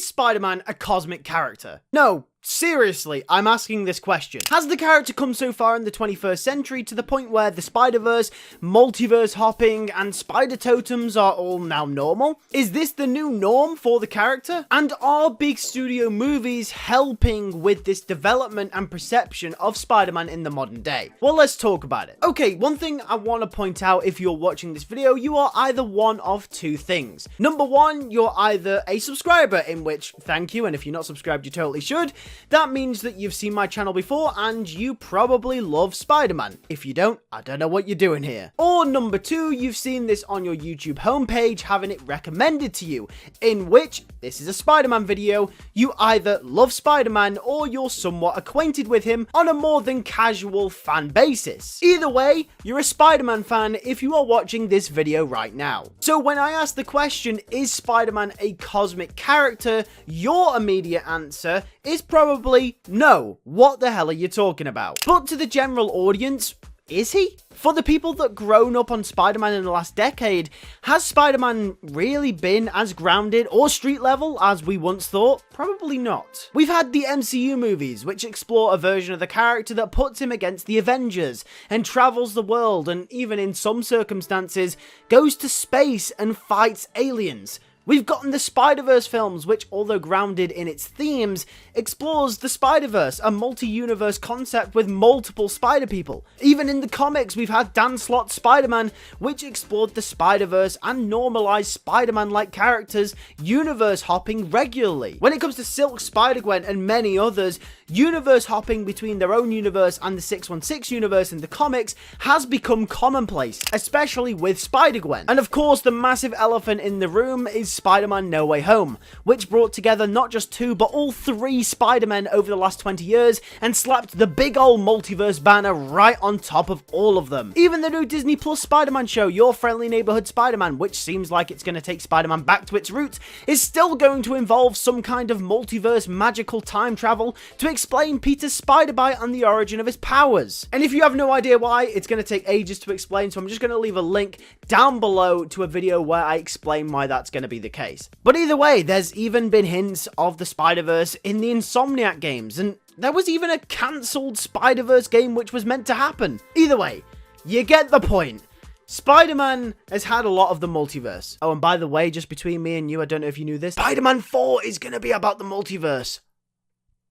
Is Spider-Man a cosmic character? No, seriously, I'm asking this question. Has the character come so far in the 21st century to the point where the Spider-Verse, multiverse hopping, and spider totems are all now normal? Is this the new norm for the character? And are big studio movies helping with this development and perception of Spider-Man in the modern day? Well, let's talk about it. Okay, one thing I want to point out if you're watching this video, you are either one of two things. Number one, you're either a subscriber, in which, thank you, and if you're not subscribed, you totally should. That means that you've seen my channel before and you probably love Spider-Man. If you don't, I don't know what you're doing here. Or number two, you've seen this on your YouTube homepage, having it recommended to you, in which, this is a Spider-Man video, you either love Spider-Man or you're somewhat acquainted with him on a more than casual fan basis. Either way, you're a Spider-Man fan if you are watching this video right now. So when I ask the question, is Spider-Man a cosmic character, your immediate answer is probably no. What the hell are you talking about? But to the general audience, is he? For the people that grown up on Spider-Man in the last decade, has Spider-Man really been as grounded or street level as we once thought? Probably not. We've had the MCU movies, which explore a version of the character that puts him against the Avengers, and travels the world, and even in some circumstances, goes to space and fights aliens. We've gotten the Spider-Verse films, which, although grounded in its themes, explores the Spider-Verse, a multi-universe concept with multiple Spider-People. Even in the comics, we've had Dan Slott's Spider-Man, which explored the Spider-Verse and normalized Spider-Man-like characters, universe hopping regularly. When it comes to Silk Spider-Gwen and many others, universe hopping between their own universe and the 616 universe in the comics has become commonplace, especially with Spider-Gwen. And of course, the massive elephant in the room is Spider-Man No Way Home, which brought together not just two but all three Spider-Men over the last 20 years and slapped the big old multiverse banner right on top of all of them. Even the new Disney Plus Spider-Man show, Your Friendly Neighborhood Spider-Man, which seems like it's going to take Spider-Man back to its roots, is still going to involve some kind of multiverse magical time travel to explain Peter's Spider-Bite and the origin of his powers. And if you have no idea why, it's going to take ages to explain, so I'm just going to leave a link down below to a video where I explain why that's going to be the case. But either way, there's even been hints of the Spider-Verse in the Insomniac games, and there was even a cancelled Spider-Verse game which was meant to happen. Either way, you get the point. Spider-Man has had a lot of the multiverse. Oh, and by the way, just between me and you, I don't know if you knew this, Spider-Man 4 is going to be about the multiverse.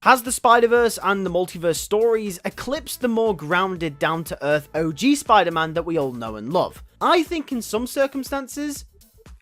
Has the Spider-Verse and the multiverse stories eclipsed the more grounded, down-to-earth OG Spider-Man that we all know and love? I think in some circumstances,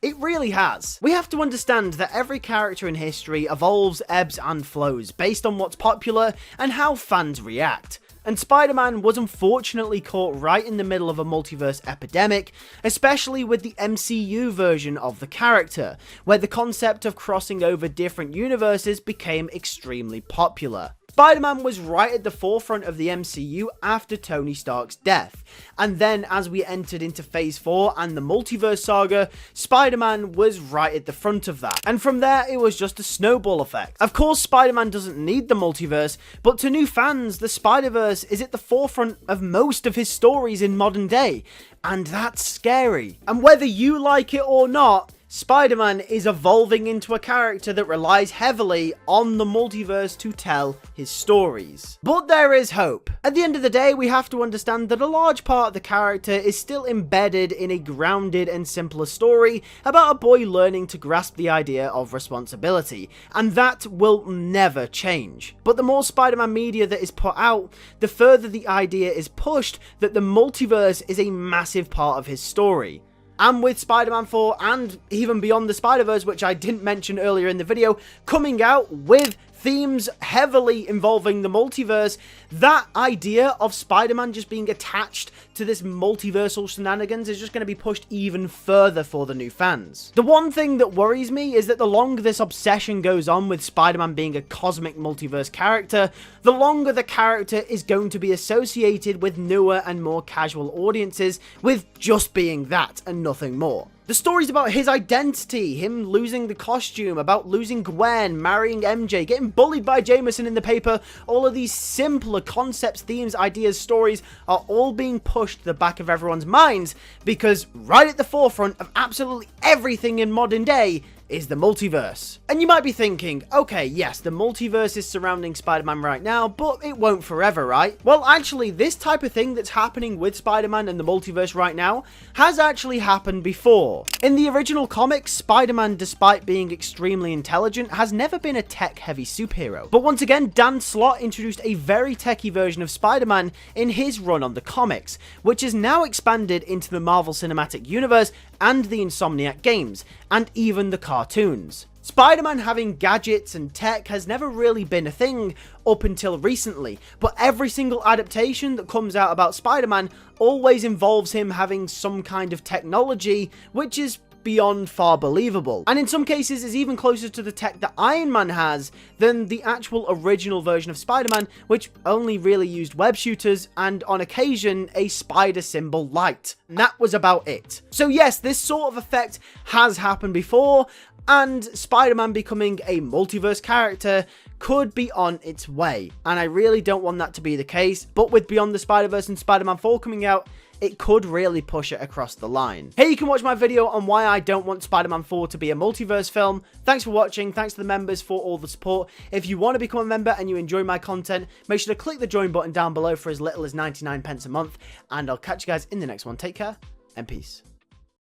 it really has. We have to understand that every character in history evolves, ebbs and flows based on what's popular and how fans react. And Spider-Man was unfortunately caught right in the middle of a multiverse epidemic, especially with the MCU version of the character, where the concept of crossing over different universes became extremely popular. Spider-Man was right at the forefront of the MCU after Tony Stark's death, and then as we entered into Phase 4 and the multiverse saga, Spider-Man was right at the front of that, and from there it was just a snowball effect. Of course, Spider-Man doesn't need the multiverse, but to new fans, the Spider-Verse is at the forefront of most of his stories in modern day, and that's scary. And whether you like it or not, Spider-Man is evolving into a character that relies heavily on the multiverse to tell his stories. But there is hope. At the end of the day, we have to understand that a large part of the character is still embedded in a grounded and simpler story about a boy learning to grasp the idea of responsibility, and that will never change. But the more Spider-Man media that is put out, the further the idea is pushed that the multiverse is a massive part of his story. And with Spider-Man 4 and even Beyond the Spider-Verse, which I didn't mention earlier in the video, coming out with themes heavily involving the multiverse, that idea of Spider-Man just being attached to this multiversal shenanigans is just going to be pushed even further for the new fans. The one thing that worries me is that the longer this obsession goes on with Spider-Man being a cosmic multiverse character, the longer the character is going to be associated with newer and more casual audiences with just being that and nothing more. The stories about his identity, him losing the costume, about losing Gwen, marrying MJ, getting bullied by Jameson in the paper, all of these simpler concepts, themes, ideas, stories are all being pushed to the back of everyone's minds because right at the forefront of absolutely everything in modern day is the multiverse. And you might be thinking, okay, yes, the multiverse is surrounding Spider-Man right now, but it won't forever, right? Well, actually, this type of thing that's happening with Spider-Man and the multiverse right now has actually happened before. In the original comics, Spider-Man, despite being extremely intelligent, has never been a tech-heavy superhero. But once again, Dan Slott introduced a very techy version of Spider-Man in his run on the comics, which is now expanded into the Marvel Cinematic Universe and the Insomniac games, and even the cartoons. Spider-Man having gadgets and tech has never really been a thing up until recently, but every single adaptation that comes out about Spider-Man always involves him having some kind of technology, which is beyond far believable, and in some cases is even closer to the tech that Iron Man has than the actual original version of Spider-Man, which only really used web shooters and on occasion a spider symbol light. And that was about it. So yes, this sort of effect has happened before, and Spider-Man becoming a multiverse character could be on its way, and I really don't want that to be the case, but with Beyond the Spider-Verse and Spider-Man 4 coming out, it could really push it across the line. Here you can watch my video on why I don't want Spider-Man 4 to be a multiverse film. Thanks for watching, thanks to the members for all the support. If you want to become a member and you enjoy my content, make sure to click the join button down below for as little as 99 pence a month, and I'll catch you guys in the next one. Take care, and peace.